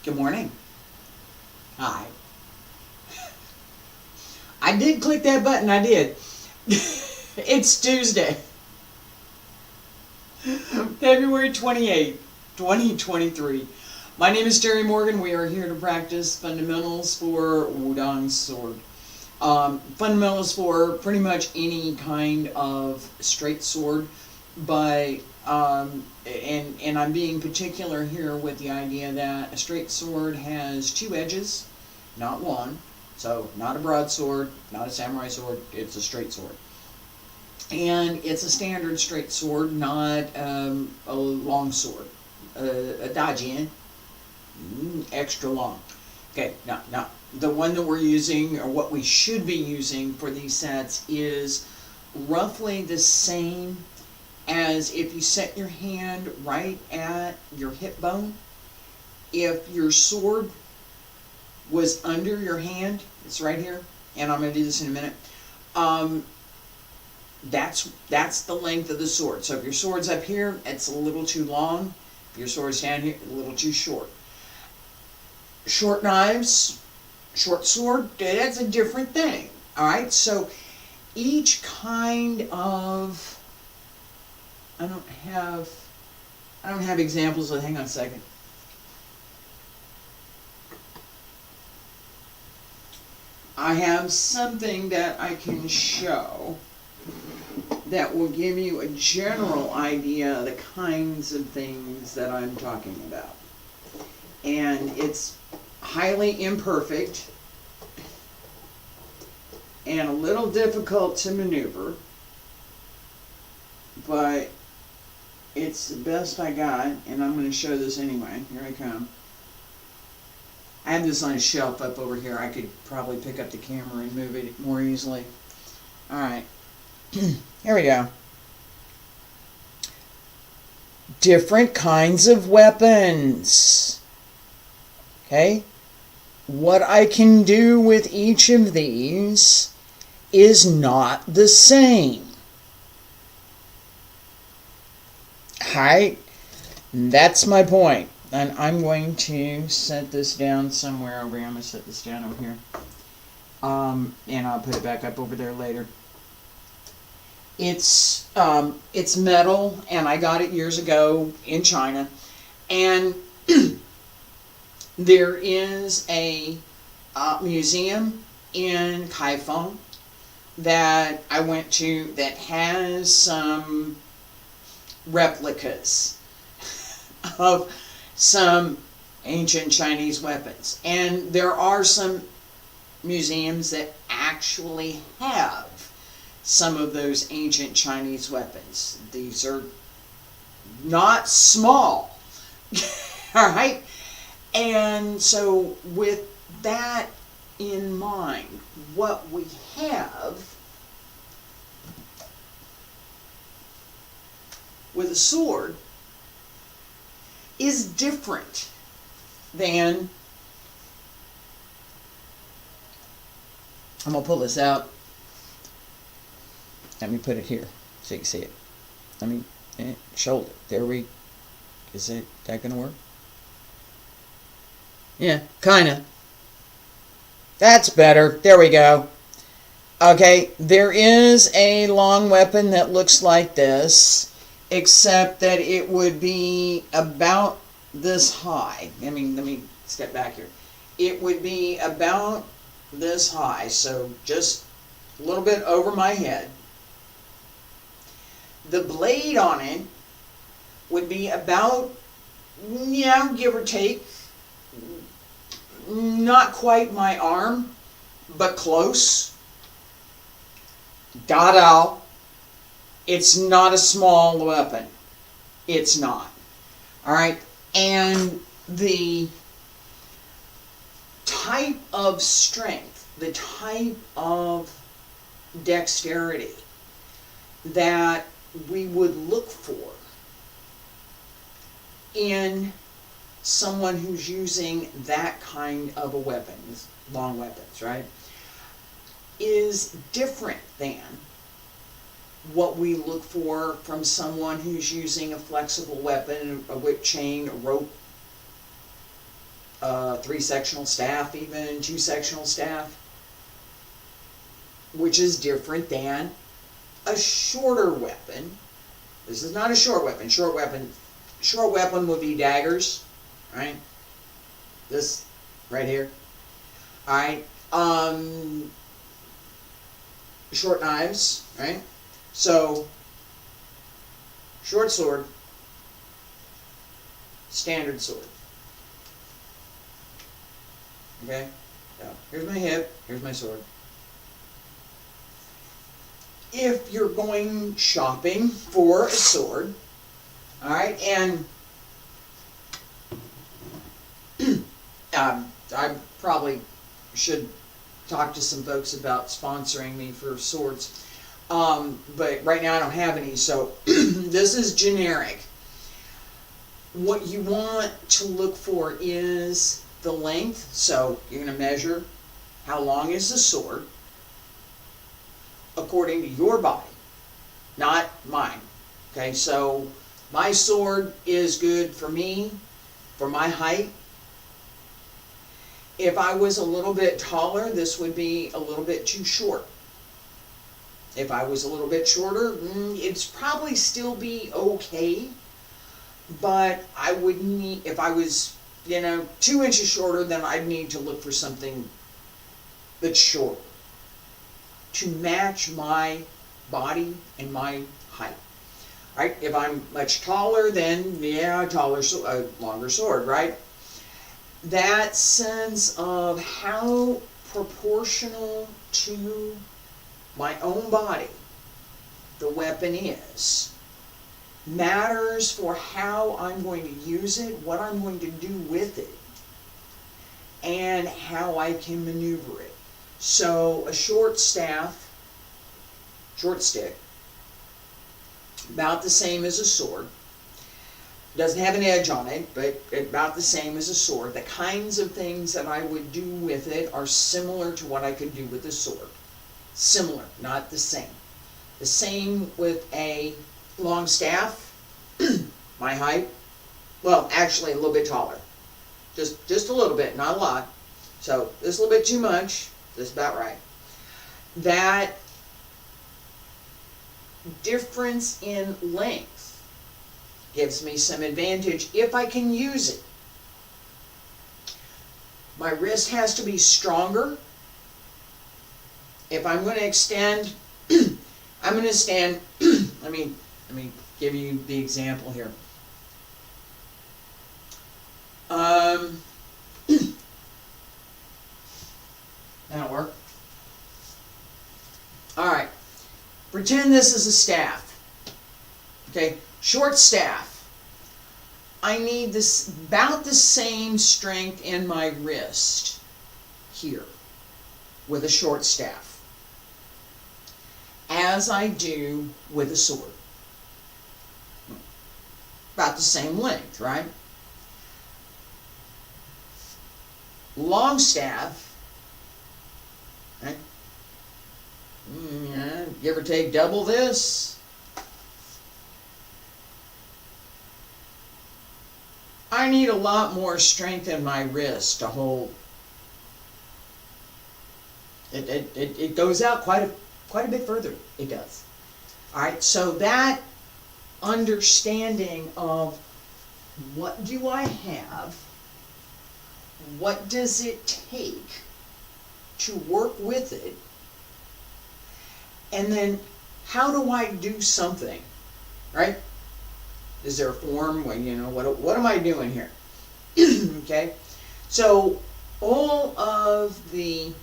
Good morning. Hi. I did click that button, I did. It's Tuesday, February 28th, 2023. My name is Terry Morgan. We are here to practice fundamentals for Wudang sword. Fundamentals for pretty much any kind of straight sword, but and I'm being particular here with the idea that a straight sword has two edges, not one. So not a broadsword, not a samurai sword, it's a straight sword. And it's a standard straight sword, not a long sword. A dajin, extra long. Okay, now the one that we're using, or what we should be using for these sets, is roughly the same as if you set your hand right at your hip bone. If your sword was under your hand, it's right here, and I'm going to do this in a minute, that's the length of the sword. So if your sword's up here, it's a little too long. If your sword's down here, a little too short. Short knives, short sword, that's a different thing. Alright, so each kind of, I don't have examples of, hang on a second. I have something that I can show that will give you a general idea of the kinds of things that I'm talking about. And it's highly imperfect and a little difficult to maneuver, but it's the best I got, and I'm going to show this anyway. Here I come. I have this on a shelf up over here. I could probably pick up the camera and move it more easily. Alright. Here we go. Different kinds of weapons. Okay? What I can do with each of these is not the same. Alright? That's my point. And I'm going to set this down somewhere over here. I'm going to set this down over here. And I'll put it back up over there later. It's metal, and I got it years ago in China. And there is a museum in Kaifeng that I went to that has some replicas of some ancient Chinese weapons. And there are some museums that actually have some of those ancient Chinese weapons. These are not small. Alright? And so with that in mind, what we have with a sword is different than, I'm going to pull this out. Let me put it here so you can see it. Let me shoulder. There we, is that going to work? Yeah, kind of. That's better. There we go. Okay, there is a long weapon that looks like this, except that it would be about this high. Let me step back here. It would be about this high, so just a little bit over my head. The blade on it would be about, give or take, not quite my arm, but close. Dadao. It's not a small weapon. It's not. Alright? And the type of strength, the type of dexterity that we would look for in someone who's using that kind of a weapon, long weapons, right, is different than what we look for from someone who's using a flexible weapon, a whip chain, a rope, 3-sectional staff, even 2-sectional staff, which is different than a shorter weapon. This is not a short weapon. Short weapon would be daggers, right? This right here. All right. Short knives, right? So, short sword, standard sword. Okay? So, here's my hip, here's my sword. If you're going shopping for a sword, alright, and I probably should talk to some folks about sponsoring me for swords, but right now I don't have any, so this is generic. What you want to look for is the length, so you're going to measure how long is the sword according to your body, not mine. Okay, so my sword is good for me, for my height. If I was a little bit taller, this would be a little bit too short. If I was a little bit shorter, it'd probably still be okay, but I would need, if I was, 2 inches shorter, then I'd need to look for something that's shorter to match my body and my height. Right? If I'm much taller, then yeah, longer sword, right? That sense of how proportional to my own body the weapon is matters for how I'm going to use it, what I'm going to do with it, and how I can maneuver it. So a short staff, short stick, about the same as a sword. Doesn't have an edge on it, but about the same as a sword. The kinds of things that I would do with it are similar to what I could do with a sword. Similar, not the same. The same with a long staff, my height. Well, actually a little bit taller. Just a little bit, not a lot. So this is a little bit too much. This is about right. That difference in length gives me some advantage if I can use it. My wrist has to be stronger. If I'm going to extend, I'm going to stand, let me give you the example here. That'll work. Alright. Pretend this is a staff. Okay, short staff. I need this about the same strength in my wrist here with a short staff as I do with a sword. About the same length, right? Long staff, right? Give or take double this. I need a lot more strength in my wrist to hold. It goes out quite a bit further. It does. All right. So that understanding of what do I have, what does it take to work with it, and then how do I do something, right? Is there a form? Well, what am I doing here? Okay, so all of the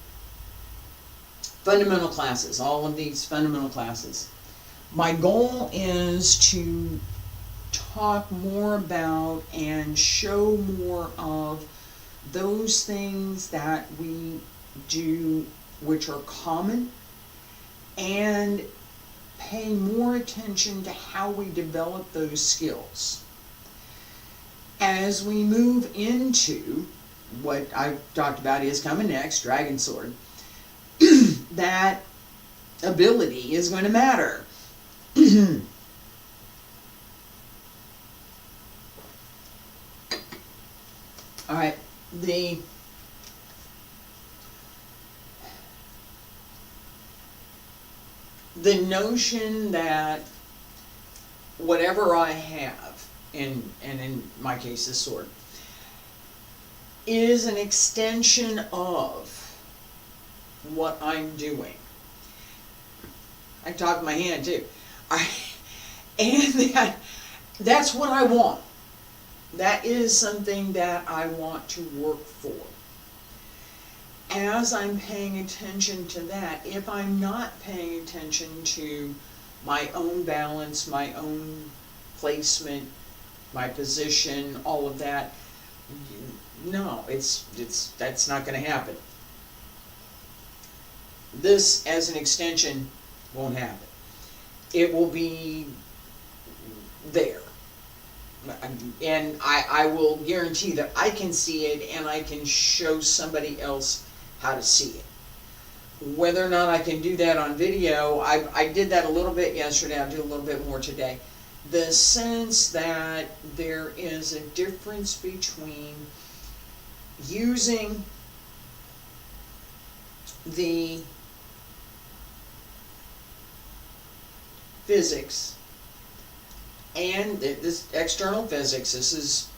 fundamental classes, all of these fundamental classes, my goal is to talk more about and show more of those things that we do which are common, and pay more attention to how we develop those skills. As we move into what I talked about is coming next, Dragon Sword, that ability is going to matter. Alright, the notion that whatever I have, and in my case this sword, is an extension of what I'm doing. I talk with my hand too. And that's what I want. That is something that I want to work for. As I'm paying attention to that, if I'm not paying attention to my own balance, my own placement, my position, all of that, no, that's not going to happen. This, as an extension, won't happen. It will be there. And I will guarantee that I can see it, and I can show somebody else how to see it. Whether or not I can do that on video, I did that a little bit yesterday, I'll do a little bit more today. The sense that there is a difference between using the physics and this external physics, this is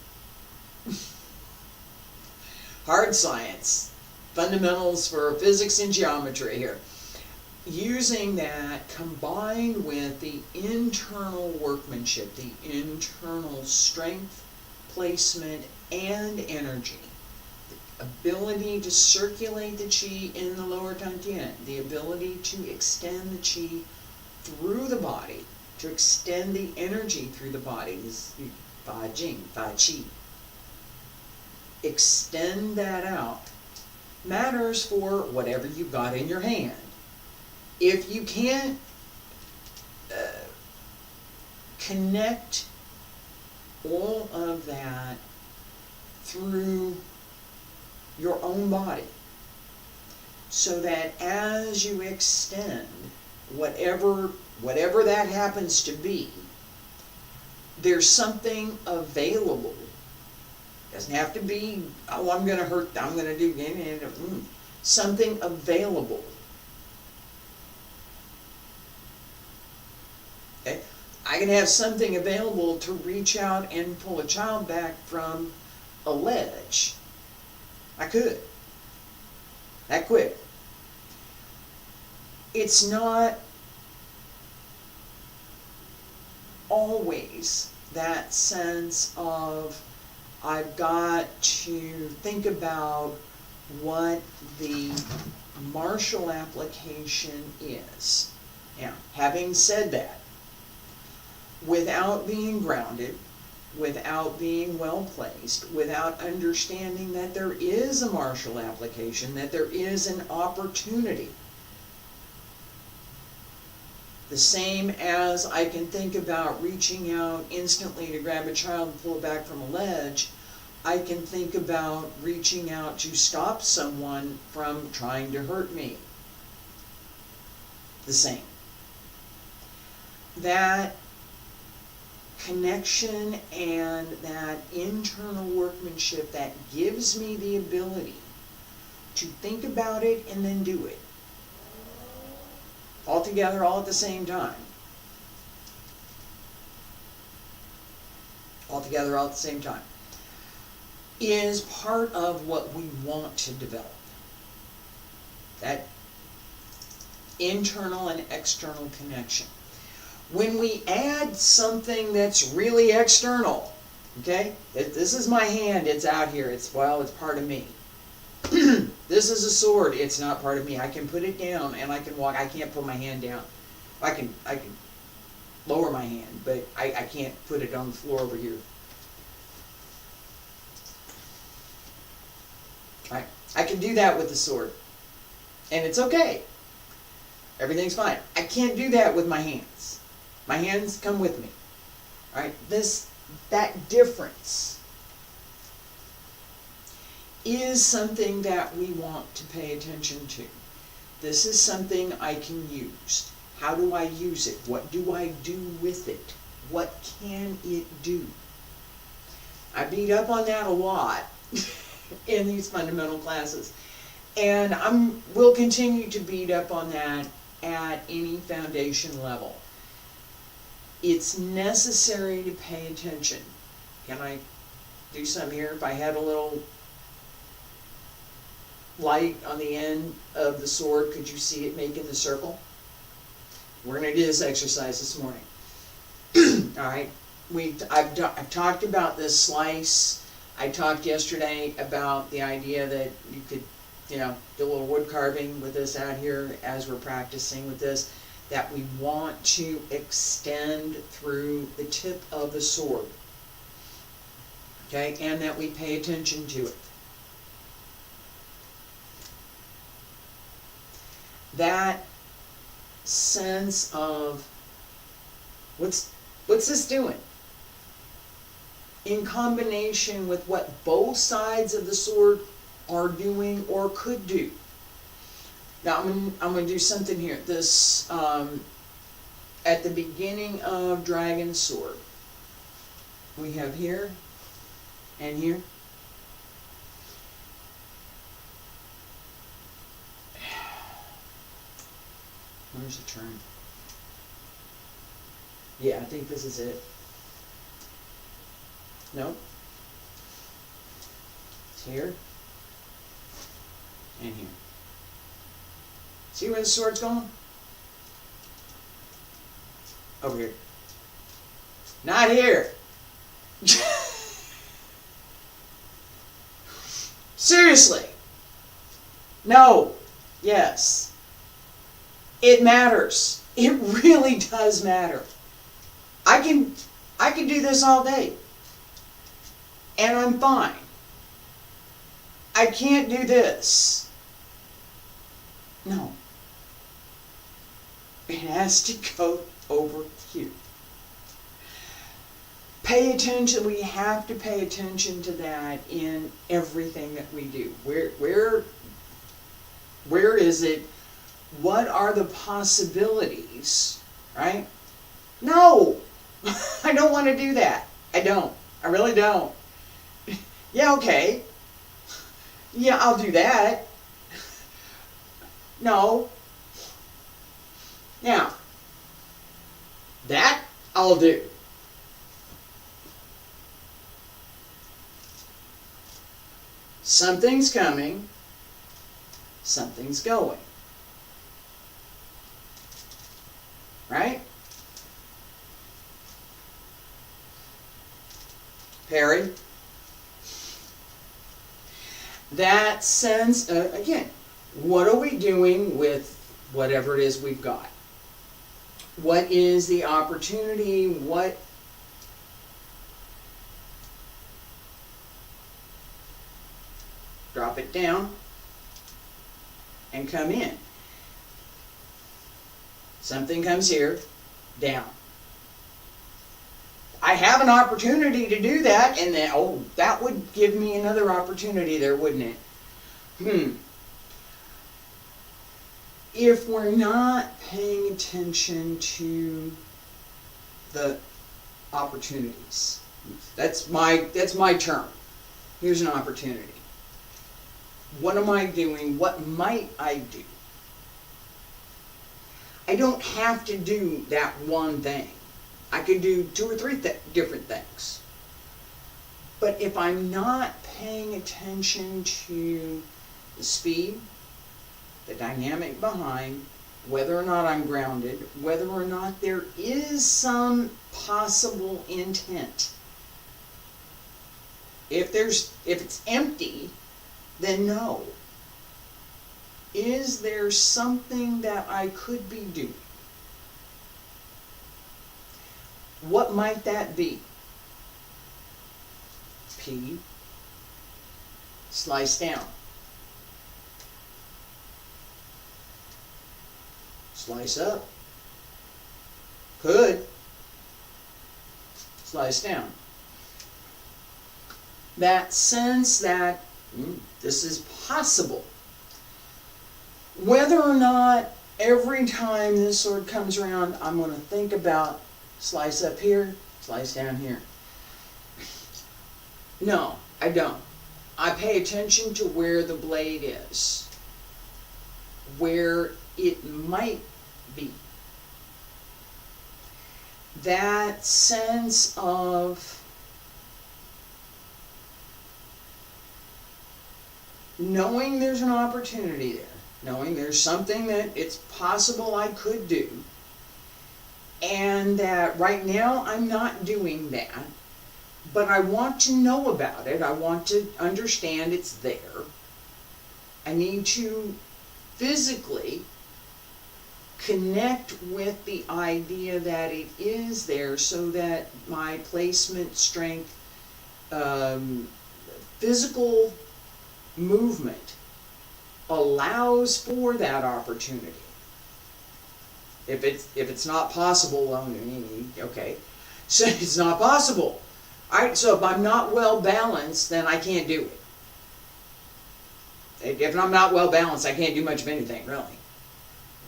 hard science, fundamentals for physics and geometry here. Using that combined with the internal workmanship, the internal strength, placement, and energy, the ability to circulate the qi in the lower dantian, the ability to extend the qi through the body, to extend the energy through the body, this Fa Jing, Fa Qi. Extend that out. Matters for whatever you've got in your hand. If you can't connect all of that through your own body, so that as you extend, whatever that happens to be, there's something available. Doesn't have to be, oh, I'm going to hurt, I'm going to do, something available. Okay? I can have something available to reach out and pull a child back from a ledge. I could. That quick. It's not always that sense of I've got to think about what the martial application is. Now, having said that, without being grounded, without being well placed, without understanding that there is a martial application, that there is an opportunity, the same as I can think about reaching out instantly to grab a child and pull it back from a ledge, I can think about reaching out to stop someone from trying to hurt me. The same. That connection and that internal workmanship that gives me the ability to think about it and then do it. All together, all at the same time. All together, all at the same time. Is part of what we want to develop. That internal and external connection. When we add something that's really external, okay? This is my hand, it's out here, it's part of me. This is a sword, it's not part of me. I can put it down and I can walk. I can't put my hand down. I can lower my hand, but I can't put it on the floor over here. Right? I can do that with the sword. And it's okay. Everything's fine. I can't do that with my hands. My hands come with me. Right? That difference is something that we want to pay attention to. This is something I can use. How do I use it? What do I do with it? What can it do? I beat up on that a lot in these fundamental classes. And we'll continue to beat up on that at any foundation level. It's necessary to pay attention. Can I do something here? If I had a little light on the end of the sword, could you see it making the circle? We're going to do this exercise this morning. All right. I've talked about this slice. I talked yesterday about the idea that you could, do a little wood carving with this out here as we're practicing with this, that we want to extend through the tip of the sword. Okay, and that we pay attention to it. That sense of what's this doing? In combination with what both sides of the sword are doing or could do. Now I'm going to do something here. This at the beginning of Dragon Sword, we have here and here. Where's the turn? Yeah, I think this is it. No. It's here and here. See where the sword's going? Over here. Not here. Seriously. No. Yes. It matters. It really does matter. I can do this all day. And I'm fine. I can't do this. No. It has to go over here. Pay attention. We have to pay attention to that in everything that we do. Where is it? What are the possibilities? Right? No. I don't want to do that. I don't. I really don't. Yeah, okay. Yeah, I'll do that. No. Now, that I'll do. Something's coming. Something's going. Right? Parry. That sense, again, what are we doing with whatever it is we've got? What is the opportunity? What drop it down and come in. Something comes here, down. I have an opportunity to do that, and then, oh, that would give me another opportunity there, wouldn't it? If we're not paying attention to the opportunities, that's my term. Here's an opportunity. What am I doing? What might I do? I don't have to do that one thing. I could do 2 or 3 different things. But if I'm not paying attention to the speed, the dynamic behind, whether or not I'm grounded, whether or not there is some possible intent. If it's empty, then no. Is there something that I could be doing? What might that be? P, slice down. Slice up. Could. Slice down. That sense that this is possible. Whether or not every time this sword comes around, I'm going to think about slice up here, slice down here. No, I don't. I pay attention to where the blade is, where it might be. That sense of knowing there's an opportunity there, knowing there's something that it's possible I could do, and that right now I'm not doing that, but I want to know about it. I want to understand it's there. I need to physically connect with the idea that it is there so that my placement, strength, physical movement allows for that opportunity. If it's not possible, well, okay, so it's not possible. Alright, so if I'm not well balanced, then I can't do it. If I'm not well balanced, I can't do much of anything, really.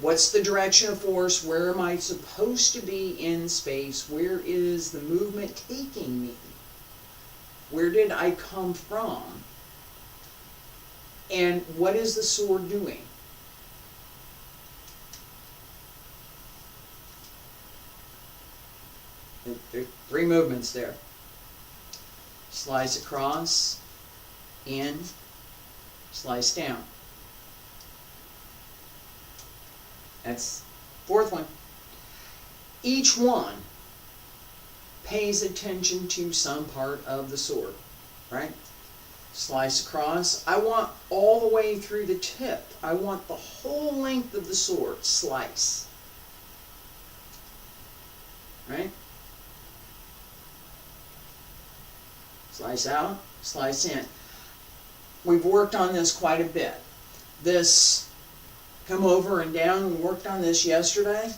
What's the direction of force? Where am I supposed to be in space? Where is the movement taking me? Where did I come from? And what is the sword doing? There are three movements there. Slice across, in, slice down. That's fourth one. Each one pays attention to some part of the sword, right? Slice across. I want all the way through the tip. I want the whole length of the sword. Slice. Right? Slice out, slice in. We've worked on this quite a bit. This come over and down, we worked on this yesterday.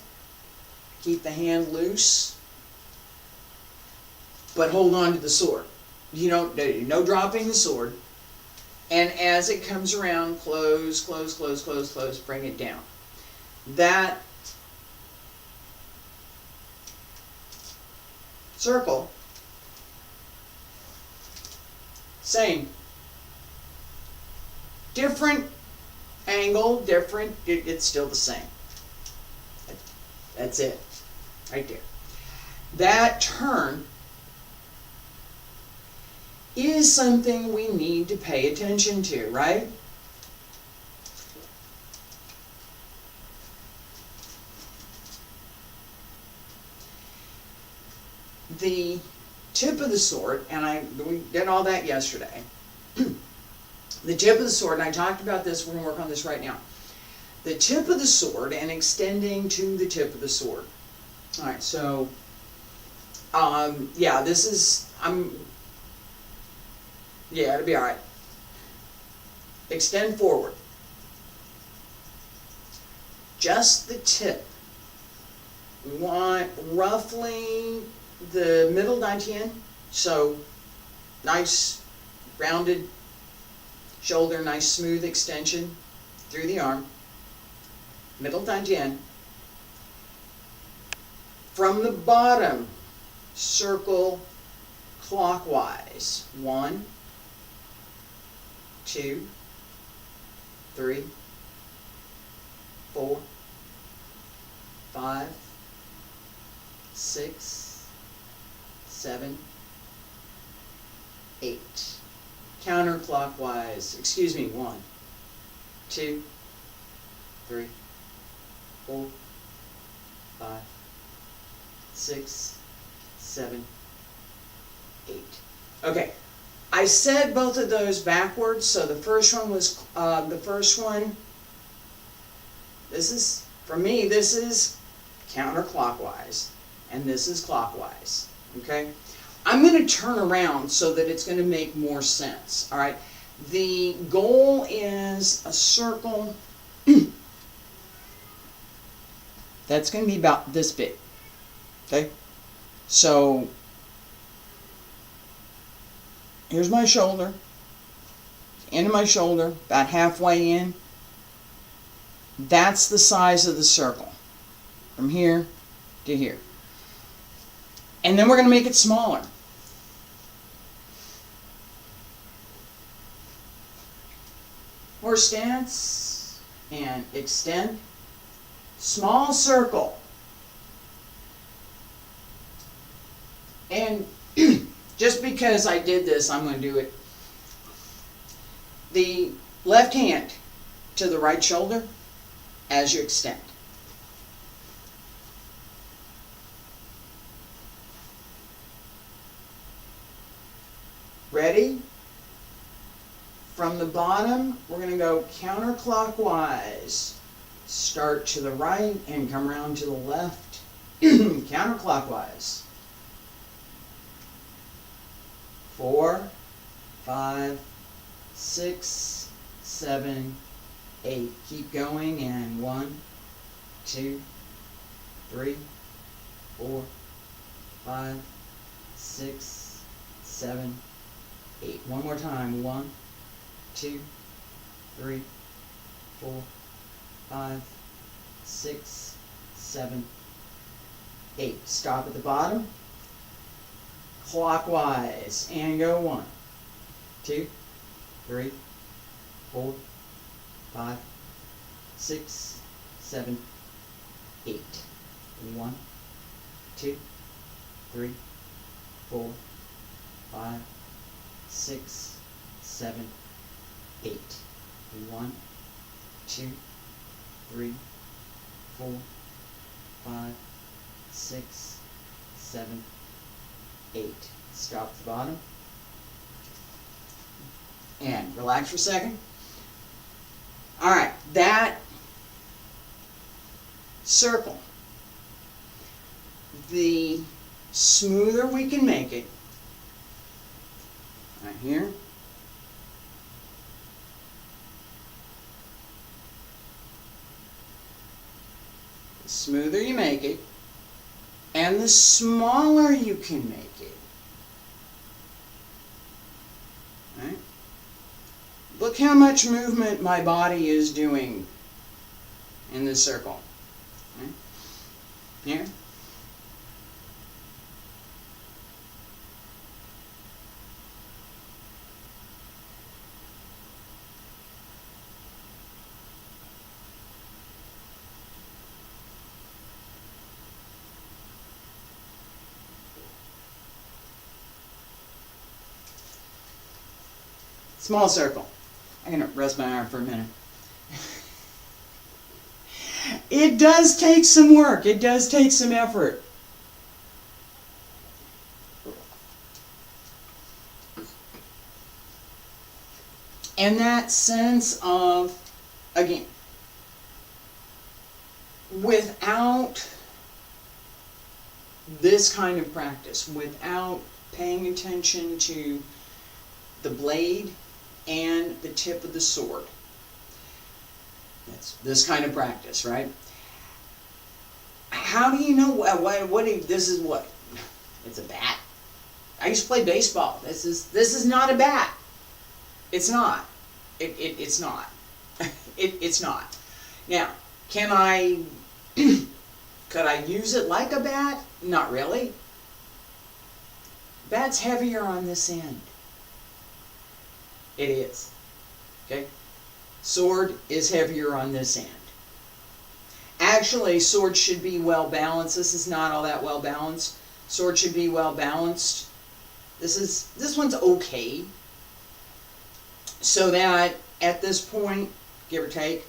Keep the hand loose, but hold on to the sword. You don't, no dropping the sword. And as it comes around, close, close, close, close, close, bring it down. That circle, same. Different angle, different, it's still the same. That's it, right there. That turn is something we need to pay attention to, right? The tip of the sword, and we did all that yesterday. The tip of the sword, and I talked about this, we're going to work on this right now. The tip of the sword and extending to the tip of the sword. Alright, so, yeah, this is, yeah, it'll be alright. Extend forward. Just the tip. We want roughly the middle dantian, so nice rounded shoulder, nice smooth extension through the arm. Middle dantian. From the bottom, circle clockwise. 1, 2, 3, 4, 5, 6, 7, 8. Counterclockwise, excuse me, 1, 2, 3, 4, 5, 6, 7, 8. Okay, I said both of those backwards, so the first one was, this is, for me, this is counterclockwise, and this is clockwise, okay? I'm going to turn around so that it's going to make more sense, all right? The goal is a circle that's going to be about this big, okay? So, here's my shoulder, end of my shoulder, about halfway in. That's the size of the circle, from here to here. And then we're going to make it smaller. Horse stance and extend. Small circle. And just because I did this, I'm going to do it. The left hand to the right shoulder as you extend. Ready? From the bottom, we're going to go counterclockwise. Start to the right and come around to the left. Counterclockwise. 4, 5, 6, 7, 8. Keep going, and 1, 2, 3, 4, 5, 6, 7, 8. One more time. 1, 2, 3, 4, 5, 6, 7, 8. Stop at the bottom. Clockwise, and go 1, 2, 3, 4, 5, 6, 7, 8. 1, 2, 3, 4, 5, 6, 7, 8. 1, 2, 3, 4, 5, 6, 7, 8. Stop at the bottom. And relax for a second. Alright, that circle, the smoother we can make it, right here, the smoother you make it, and the smaller you can make it. Right? Look how much movement my body is doing in this circle. Right? Here. Small circle. I'm going to rest my arm for a minute. It does take some work. It does take some effort. And that sense of, again, without this kind of practice, without paying attention to the blade and the tip of the sword. That's this kind of practice, right? How do you know this is what? It's a bat. I used to play baseball. This is not a bat. It's not. It's not. It's not. Now, can I could I use it like a bat? Not really. Bat's heavier on this end. It is. Okay? Sword is heavier on this end. Actually, sword should be well balanced. This is not all that well balanced. Sword should be well balanced. This one's okay. So that at this point, give or take,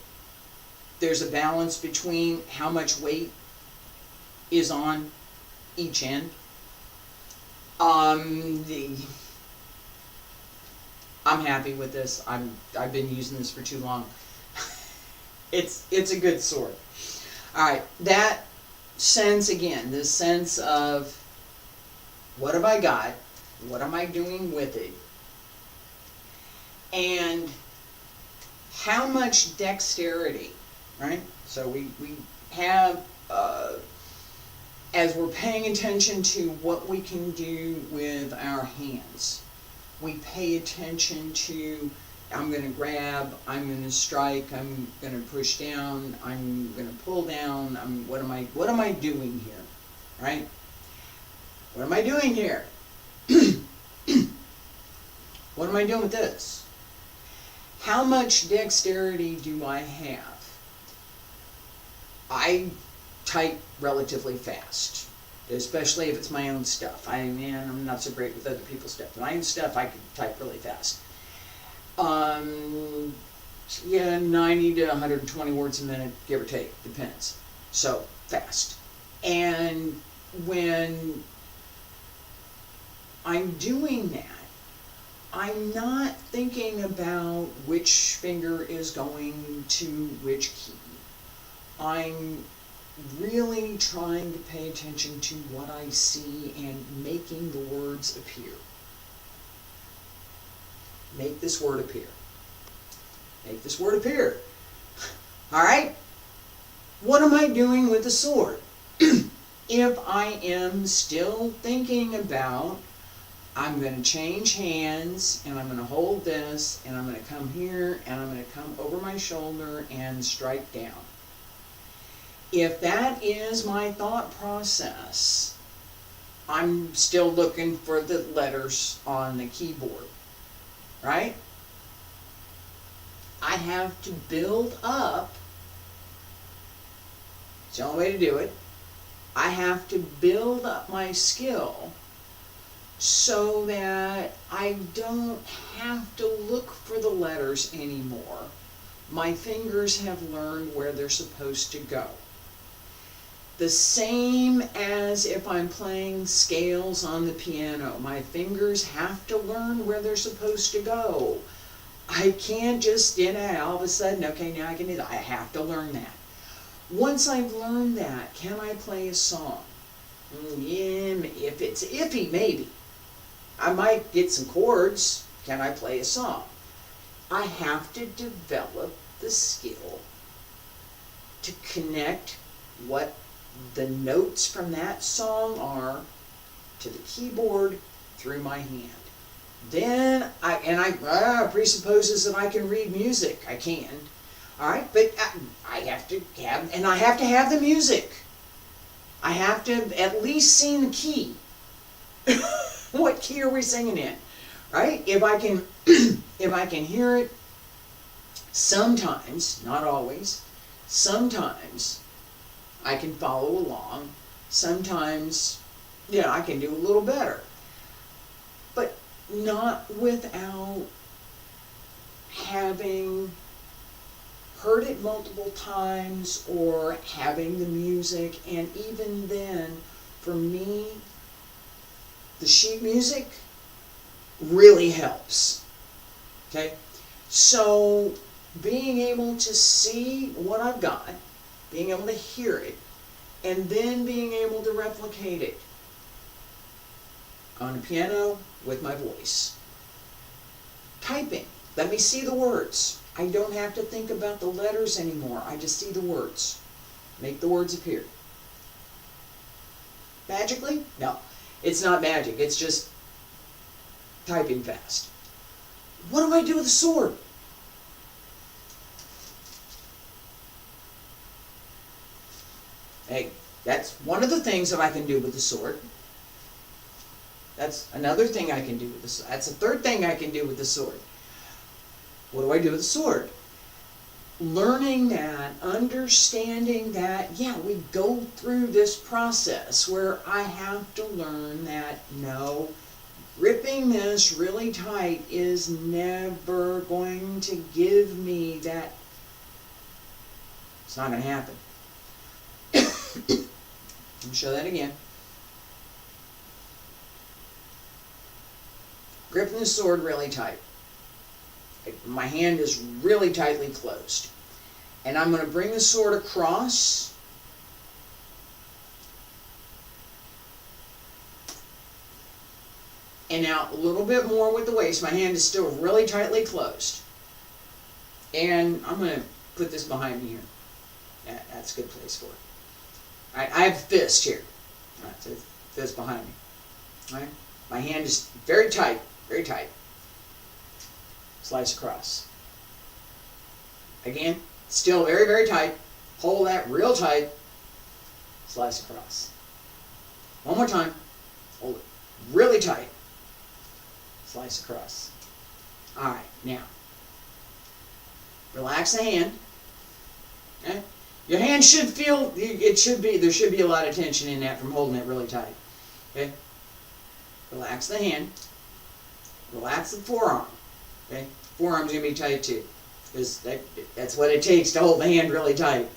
there's a balance between how much weight is on each end. I'm happy with this. I've been using this for too long. It's a good sword. All right, that sense again, this sense of what have I got? What am I doing with it? And how much dexterity, right? So we have, as we're paying attention to what we can do with our hands, we pay attention to, I'm going to grab, I'm going to strike, I'm going to push down, I'm going to pull down, what am I doing here, right? What am I doing here? What am I doing with this? How much dexterity do I have? I type relatively fast, especially if it's my own stuff. I'm not so great with other people's stuff. My own stuff, I can type really fast. Yeah, 90 to 120 words a minute, give or take, depends. So, fast. And when I'm doing that, I'm not thinking about which finger is going to which key. I'm really trying to pay attention to what I see and making the words appear. Make this word appear. Make this word appear. Alright? What am I doing with the sword? If I am still thinking about, I'm going to change hands, and I'm going to hold this, and I'm going to come here, and I'm going to come over my shoulder and strike down. If that is my thought process, I'm still looking for the letters on the keyboard, right? I have to build up, it's the only way to do it, I have to build up my skill so that I don't have to look for the letters anymore. My fingers have learned where they're supposed to go. The same as if I'm playing scales on the piano. My fingers have to learn where they're supposed to go. I can't just, all of a sudden, okay, now I can do that. I have to learn that. Once I've learned that, can I play a song? Yeah, if it's iffy, maybe. I might get some chords. Can I play a song? I have to develop the skill to connect what the notes from that song are to the keyboard through my hand. Then presupposes that I can read music. I can. Alright, but I have to have the music. I have to at least sing the key. What key are we singing in? Right? If I can hear it, sometimes, not always, sometimes I can follow along. Sometimes, I can do a little better. But not without having heard it multiple times or having the music. And even then, for me, the sheet music really helps. Okay? So, being able to see what I've got, being able to hear it, and then being able to replicate it on a piano with my voice. Typing. Let me see the words. I don't have to think about the letters anymore. I just see the words. Make the words appear. Magically? No. It's not magic. It's just typing fast. What do I do with the sword? Hey, that's one of the things that I can do with the sword. That's another thing I can do with the sword. That's a third thing I can do with the sword. What do I do with the sword? Learning that, understanding that, we go through this process where I have to learn that, no, gripping this really tight is never going to give me that. It's not going to happen. Let me show that again. Gripping the sword really tight. My hand is really tightly closed. And I'm going to bring the sword across. And out a little bit more with the waist. My hand is still really tightly closed. And I'm going to put this behind me here. That's a good place for it. Alright, I have a fist here. Alright, so fist behind me. Alright, my hand is very tight, very tight. Slice across. Again, still very, very tight. Hold that real tight. Slice across. One more time. Hold it really tight. Slice across. Alright, now, Relax the hand. Okay? Your hand should feel, there should be a lot of tension in that from holding it really tight. Okay? Relax the hand. Relax the forearm. Okay? Forearm's going to be tight too, because that's what it takes to hold the hand really tight.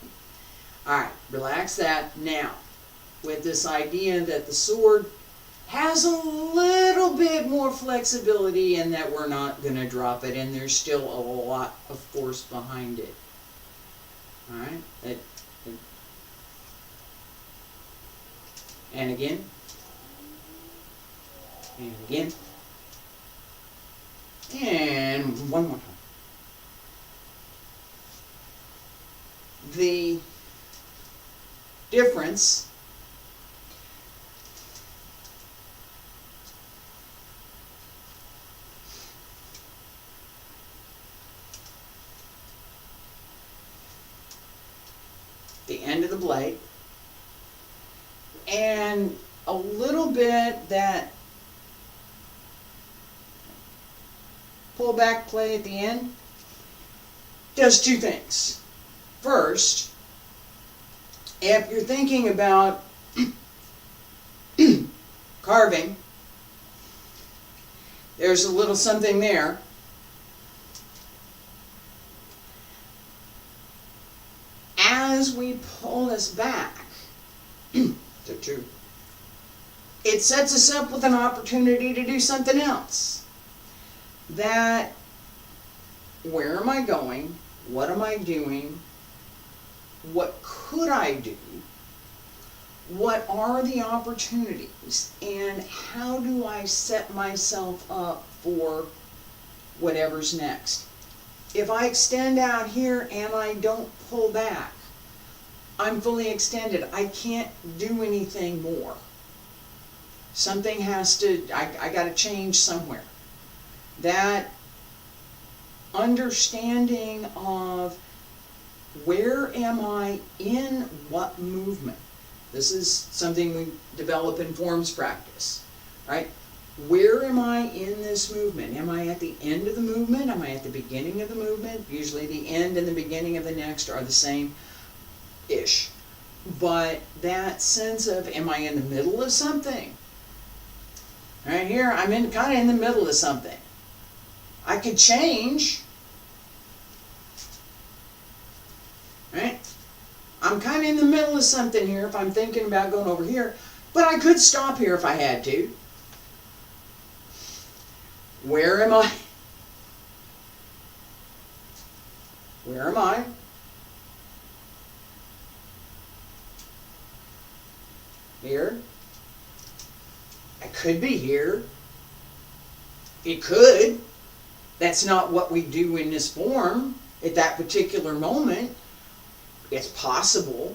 Alright, relax that. Now, with this idea that the sword has a little bit more flexibility and that we're not going to drop it, and there's still a lot of force behind it. Alright? And again. And again. And one more time. The difference the end of the blade and a little bit that pull back play at the end does two things. First, if you're thinking about carving, there's a little something there. As we pull this back, it sets us up with an opportunity to do something else. That, where am I going? What am I doing? What could I do? What are the opportunities? And how do I set myself up for whatever's next? If I extend out here and I don't pull back, I'm fully extended. I can't do anything more. Something has to, I got to change somewhere. That understanding of where am I in what movement? This is something we develop in forms practice, right? Where am I in this movement? Am I at the end of the movement? Am I at the beginning of the movement? Usually the end and the beginning of the next are the same-ish. But that sense of, am I in the middle of something? Right here, I'm kind of in the middle of something. I could change. Right? I'm kind of in the middle of something here if I'm thinking about going over here. But I could stop here if I had to. Where am I? Where am I? Here. I could be here. It could. That's not what we do in this form at that particular moment. It's possible.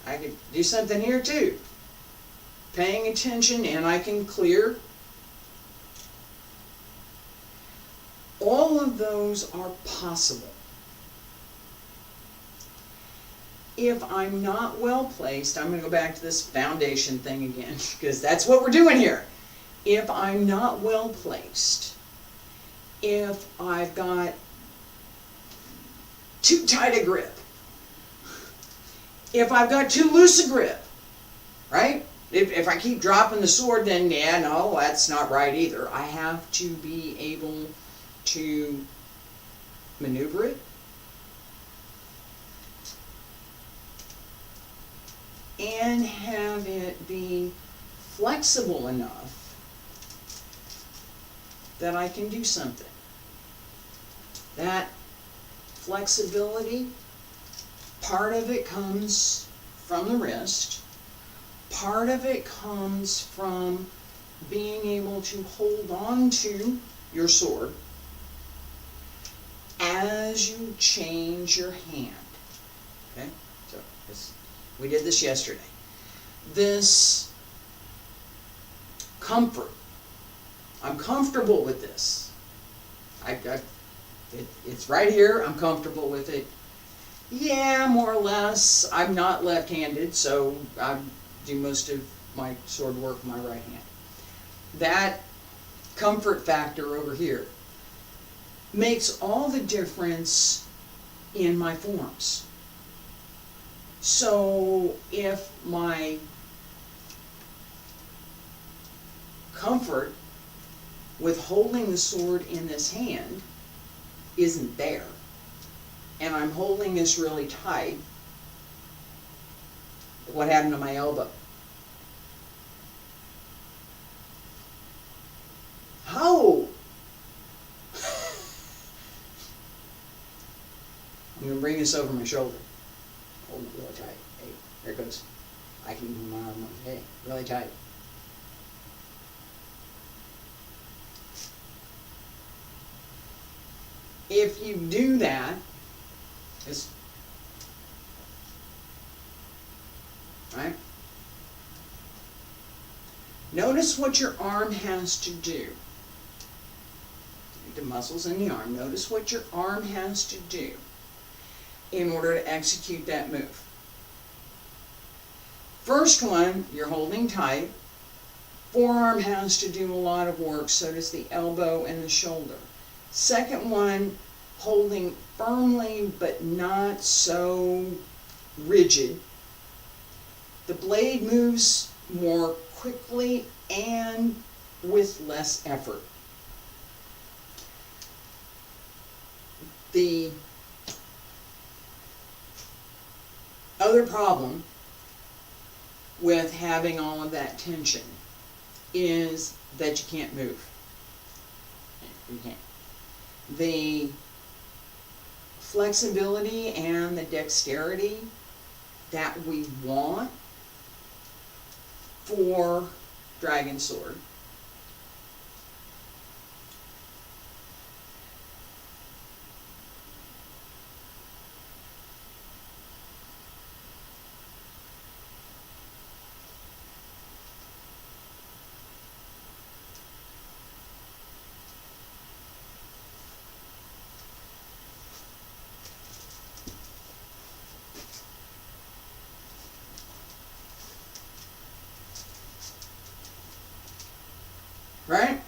I could do something here too. Paying attention, and I can clear. All of those are possible. If I'm not well placed, I'm going to go back to this foundation thing again, because that's what we're doing here. If I'm not well placed, if I've got too tight a grip, if I've got too loose a grip, right? If I keep dropping the sword, then yeah, no, that's not right either. I have to be able to maneuver it and have it be flexible enough that I can do something. That flexibility, part of it comes from the wrist, part of it comes from being able to hold on to your sword as you change your hand. Okay? So we did this yesterday. This comfort. I'm comfortable with this. It's right here. I'm comfortable with it. Yeah, more or less. I'm not left-handed, so I do most of my sword work with my right hand. That comfort factor over here makes all the difference in my forms. So if my comfort with holding the sword in this hand isn't there, and I'm holding this really tight, what happened to my elbow? Oh! I'm going to bring this over my shoulder. Hold it really tight. Hey, there it goes. I can move my arm. Hey, really tight. If you do that, right? Notice what your arm has to do. The muscles in the arm. Notice what your arm has to do in order to execute that move. First one, you're holding tight. Forearm has to do a lot of work, so does the elbow and the shoulder. Second one, holding firmly but not so rigid. The blade moves more quickly and with less effort. The other problem with having all of that tension is that you can't move. You can't. The flexibility and the dexterity that we want for Dragon Sword right?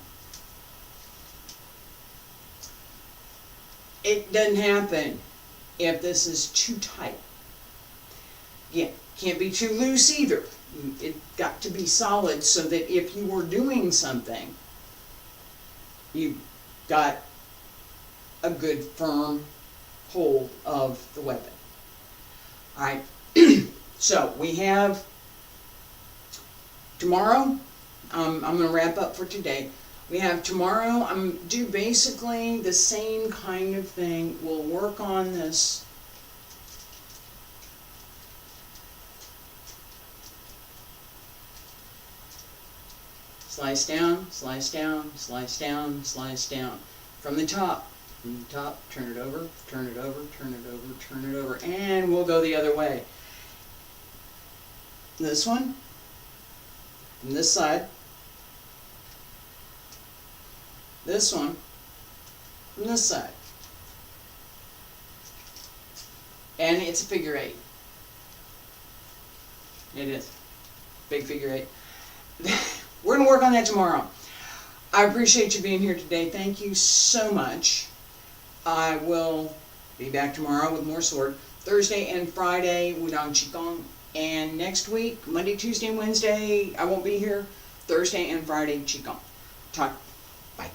It doesn't happen if this is too tight. Yeah, can't be too loose either. It got to be solid so that if you were doing something, you got a good firm hold of the weapon. Alright, so we have tomorrow. I'm going to wrap up for today. We have tomorrow, I'm do basically the same kind of thing. We'll work on this slice down, slice down, slice down, slice down. From the top, turn it over, turn it over, turn it over, turn it over, and we'll go the other way. This one, from this side. This one from this side. And it's a figure eight. It is. Big figure eight. We're going to work on that tomorrow. I appreciate you being here today. Thank you so much. I will be back tomorrow with more sword. Thursday and Friday, Wudang Qigong. And next week, Monday, Tuesday, and Wednesday, I won't be here. Thursday and Friday, Qigong. Talk. Bye.